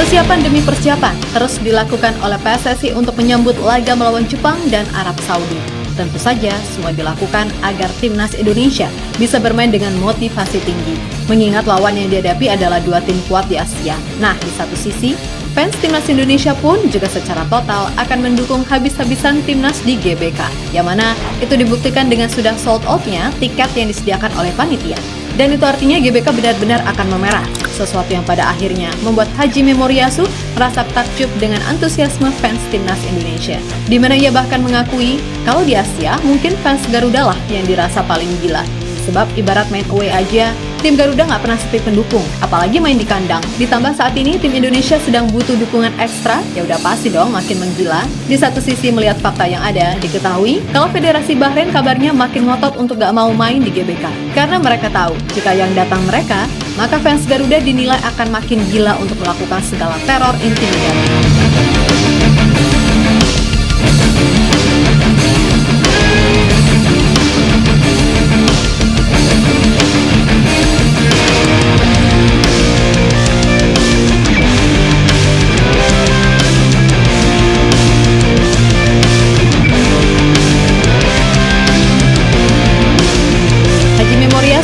Persiapan demi persiapan terus dilakukan oleh PSSI untuk menyambut laga melawan Jepang dan Arab Saudi. Tentu saja semua dilakukan agar timnas Indonesia bisa bermain dengan motivasi tinggi. Mengingat lawan yang dihadapi adalah dua tim kuat di Asia. Nah, di satu sisi, fans timnas Indonesia pun juga secara total akan mendukung habis-habisan timnas di GBK. Yang mana itu dibuktikan dengan sudah sold out-nya tiket yang disediakan oleh panitia. Dan itu artinya GBK benar-benar akan memerah. Sesuatu yang pada akhirnya membuat Hajime Moriyasu merasa takjub dengan antusiasme fans timnas Indonesia. Di mana ia bahkan mengakui kalau di Asia mungkin fans Garuda lah yang dirasa paling gila. Sebab ibarat main away aja, tim Garuda nggak pernah sepi pendukung, apalagi main di kandang. Ditambah saat ini tim Indonesia sedang butuh dukungan ekstra, ya udah pasti dong makin menggila. Di satu sisi melihat fakta yang ada, diketahui kalau Federasi Bahrain kabarnya makin ngotot untuk nggak mau main di GBK. Karena mereka tahu, jika yang datang mereka, maka fans Garuda dinilai akan makin gila untuk melakukan segala teror intimidasi.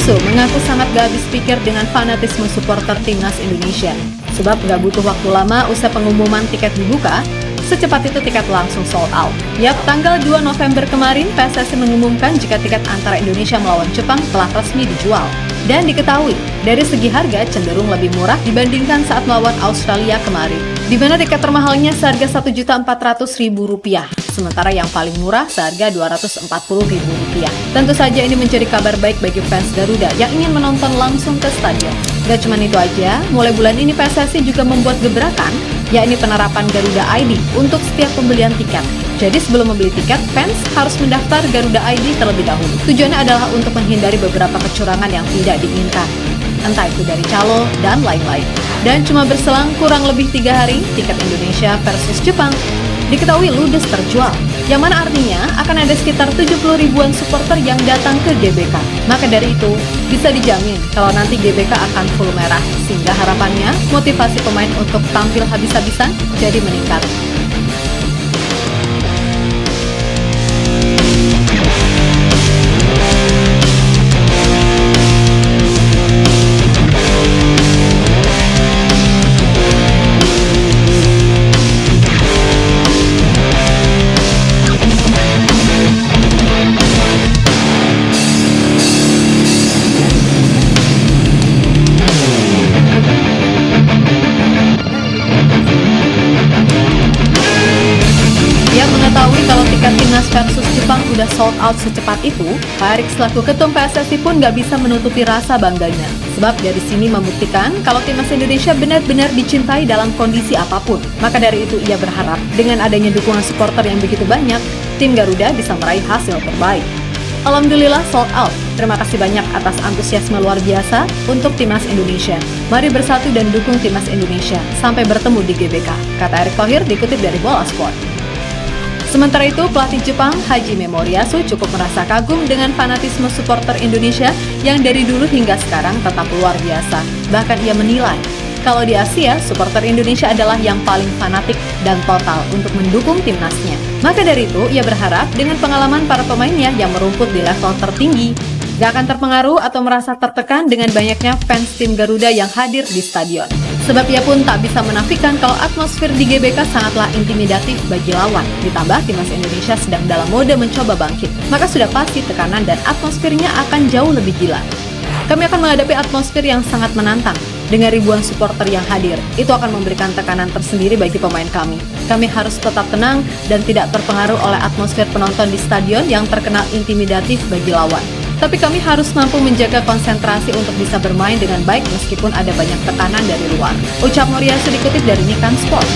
Mengaku sangat gak habis pikir dengan fanatisme supporter timnas Indonesia. Sebab gak butuh waktu lama usai pengumuman tiket dibuka, secepat itu tiket langsung sold out. Yap, tanggal 2 November kemarin PSSI mengumumkan jika tiket antara Indonesia melawan Jepang telah resmi dijual. Dan diketahui, dari segi harga cenderung lebih murah dibandingkan saat melawan Australia kemarin. Di mana tiket termahalnya seharga Rp1.400.000, sementara yang paling murah seharga Rp240.000. Tentu saja ini menjadi kabar baik bagi fans Garuda yang ingin menonton langsung ke stadion. Gak cuma itu aja, mulai bulan ini PSSI juga membuat gebrakan, yakni penerapan Garuda ID untuk setiap pembelian tiket. Jadi sebelum membeli tiket, fans harus mendaftar Garuda ID terlebih dahulu. Tujuannya adalah untuk menghindari beberapa kecurangan yang tidak diinginkan, entah itu dari calo dan lain-lain. Dan cuma berselang kurang lebih 3 hari, tiket Indonesia versus Jepang diketahui ludes terjual, yang mana artinya akan ada sekitar 70 ribuan supporter yang datang ke GBK. Maka dari itu, bisa dijamin kalau nanti GBK akan full merah, sehingga harapannya motivasi pemain untuk tampil habis-habisan jadi meningkat. Timnas versus Jepang udah sold out secepat itu, Pak Erik selaku ketum PSSI pun gak bisa menutupi rasa bangganya. Sebab dari sini membuktikan kalau timnas Indonesia benar-benar dicintai dalam kondisi apapun. Maka dari itu ia berharap dengan adanya dukungan supporter yang begitu banyak, tim Garuda bisa meraih hasil terbaik. Alhamdulillah sold out. Terima kasih banyak atas antusiasme luar biasa untuk timnas Indonesia. Mari bersatu dan dukung timnas Indonesia sampai bertemu di GBK, kata Erick Thohir dikutip dari Bola Sport. Sementara itu, pelatih Jepang Hajime Moriyasu cukup merasa kagum dengan fanatisme supporter Indonesia yang dari dulu hingga sekarang tetap luar biasa. Bahkan ia menilai, kalau di Asia, supporter Indonesia adalah yang paling fanatik dan total untuk mendukung timnasnya. Maka dari itu, ia berharap dengan pengalaman para pemainnya yang merumput di level tertinggi, gak akan terpengaruh atau merasa tertekan dengan banyaknya fans tim Garuda yang hadir di stadion. Sebab ia pun tak bisa menafikan kalau atmosfer di GBK sangatlah intimidatif bagi lawan. Ditambah timnas Indonesia sedang dalam mode mencoba bangkit, maka sudah pasti tekanan dan atmosfernya akan jauh lebih gila. Kami akan menghadapi atmosfer yang sangat menantang. Dengan ribuan supporter yang hadir, itu akan memberikan tekanan tersendiri bagi pemain kami. Kami harus tetap tenang dan tidak terpengaruh oleh atmosfer penonton di stadion yang terkenal intimidatif bagi lawan. Tapi kami harus mampu menjaga konsentrasi untuk bisa bermain dengan baik meskipun ada banyak tekanan dari luar. Ucap Moriyasu dikutip dari Nikan Sport.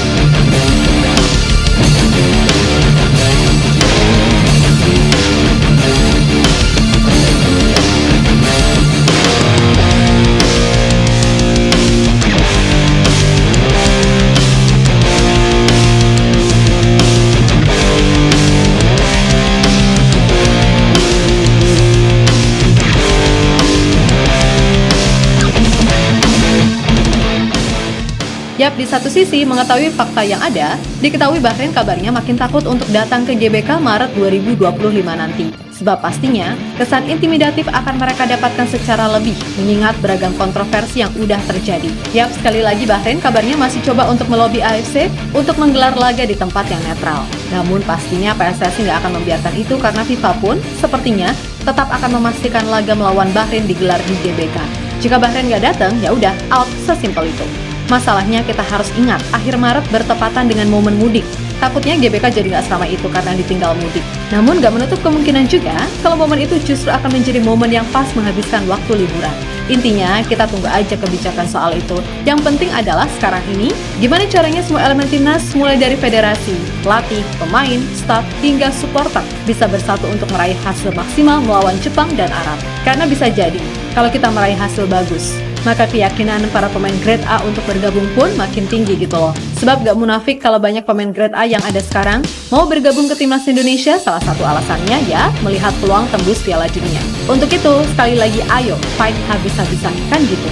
Yap, di satu sisi mengetahui fakta yang ada, diketahui Bahrain kabarnya makin takut untuk datang ke GBK Maret 2025 nanti. Sebab pastinya, kesan intimidatif akan mereka dapatkan secara lebih, mengingat beragam kontroversi yang udah terjadi. Yap, sekali lagi Bahrain kabarnya masih coba untuk melobi AFC untuk menggelar laga di tempat yang netral. Namun pastinya PSSI nggak akan membiarkan itu karena FIFA pun sepertinya tetap akan memastikan laga melawan Bahrain digelar di GBK. Jika Bahrain nggak datang, ya udah out, sesimpel itu. Masalahnya kita harus ingat, akhir Maret bertepatan dengan momen mudik. Takutnya GBK jadi nggak seramai itu karena ditinggal mudik. Namun nggak menutup kemungkinan juga kalau momen itu justru akan menjadi momen yang pas menghabiskan waktu liburan. Intinya kita tunggu aja kebijakan soal itu. Yang penting adalah sekarang ini, gimana caranya semua elemen timnas mulai dari federasi, pelatih, pemain, staf, hingga supporter bisa bersatu untuk meraih hasil maksimal melawan Jepang dan Arab. Karena bisa jadi, kalau kita meraih hasil bagus, maka keyakinan para pemain grade A untuk bergabung pun makin tinggi gitu loh. Sebab gak munafik kalau banyak pemain grade A yang ada sekarang mau bergabung ke timnas Indonesia, salah satu alasannya ya melihat peluang tembus Piala Dunia. Untuk itu, sekali lagi ayo fight habis-habisan, kan gitu.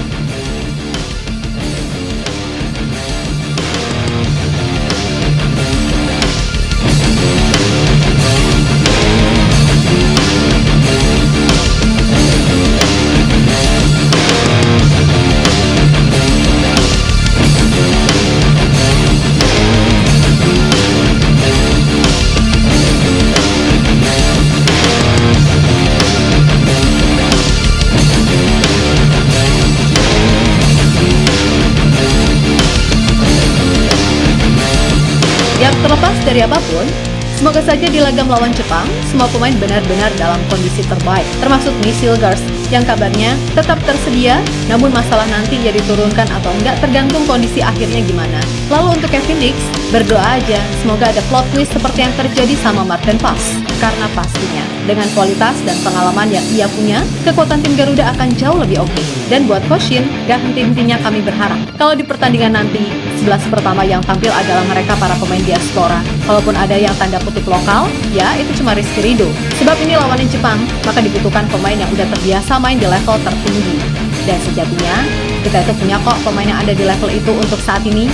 Yang terlepas dari apapun, semoga saja di laga melawan Jepang, semua pemain benar-benar dalam kondisi terbaik, termasuk Silgers yang kabarnya tetap tersedia, namun masalah nanti ya diturunkan atau enggak tergantung kondisi akhirnya gimana. Lalu untuk Kevin Dix, berdoa aja semoga ada plot twist seperti yang terjadi sama Martin Paes. Karena pastinya, dengan kualitas dan pengalaman yang ia punya, kekuatan tim Garuda akan jauh lebih oke. Dan buat Coach Shin, gak henti-hentinya kami berharap kalau di pertandingan nanti, 11 pertama yang tampil adalah mereka para pemain diaspora. Kalaupun ada yang tanda kutip lokal, ya itu cuma Rizky Ridho. Sebab ini lawanin Jepang, maka dibutuhkan pemain yang udah terbiasa main di level tertinggi. Dan sejatinya, kita itu punya kok pemain yang ada di level itu untuk saat ini.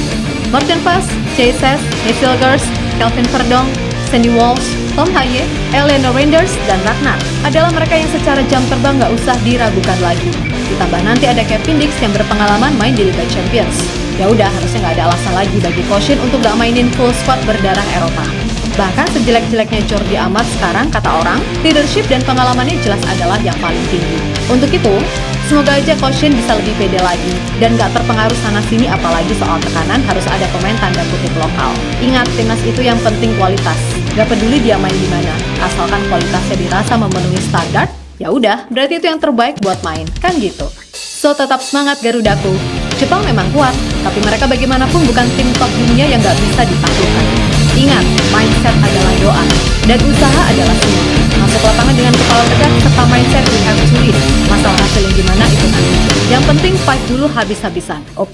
Martin Paes, Chase, Silgers, Kelvin Verdong, Sandy Walsh, Tom Haye, Eleanor Reinders, dan Ragnar adalah mereka yang secara jam terbang gak usah diragukan lagi. Ditambah nanti ada Kevin Dix yang berpengalaman main di Liga Champions. Ya udah, harusnya nggak ada alasan lagi bagi Coach Shin untuk gak mainin full squad berdarah Eropa. Bahkan sejelek-jeleknya Jordi Amat sekarang, kata orang, leadership dan pengalamannya jelas adalah yang paling tinggi. Untuk itu, semoga aja Coach Shin bisa lebih pede lagi dan gak terpengaruh sana-sini, apalagi soal tekanan harus ada pemain tanda kutip lokal. Ingat, timnas itu yang penting kualitas. Gak peduli dia main di mana, asalkan kualitasnya dirasa memenuhi standar, ya udah, berarti itu yang terbaik buat main, kan gitu. So, tetap semangat Garudaku. Jepang memang kuat, tapi mereka bagaimanapun bukan tim top dunia yang gak bisa ditaklukkan. Ingat, mindset adalah doa, dan usaha adalah semua. Masuk lapangan dengan kepala tegak serta mindset we have to win. Masalah hasilnya gimana itu nanti. Yang penting fight dulu habis-habisan, oke?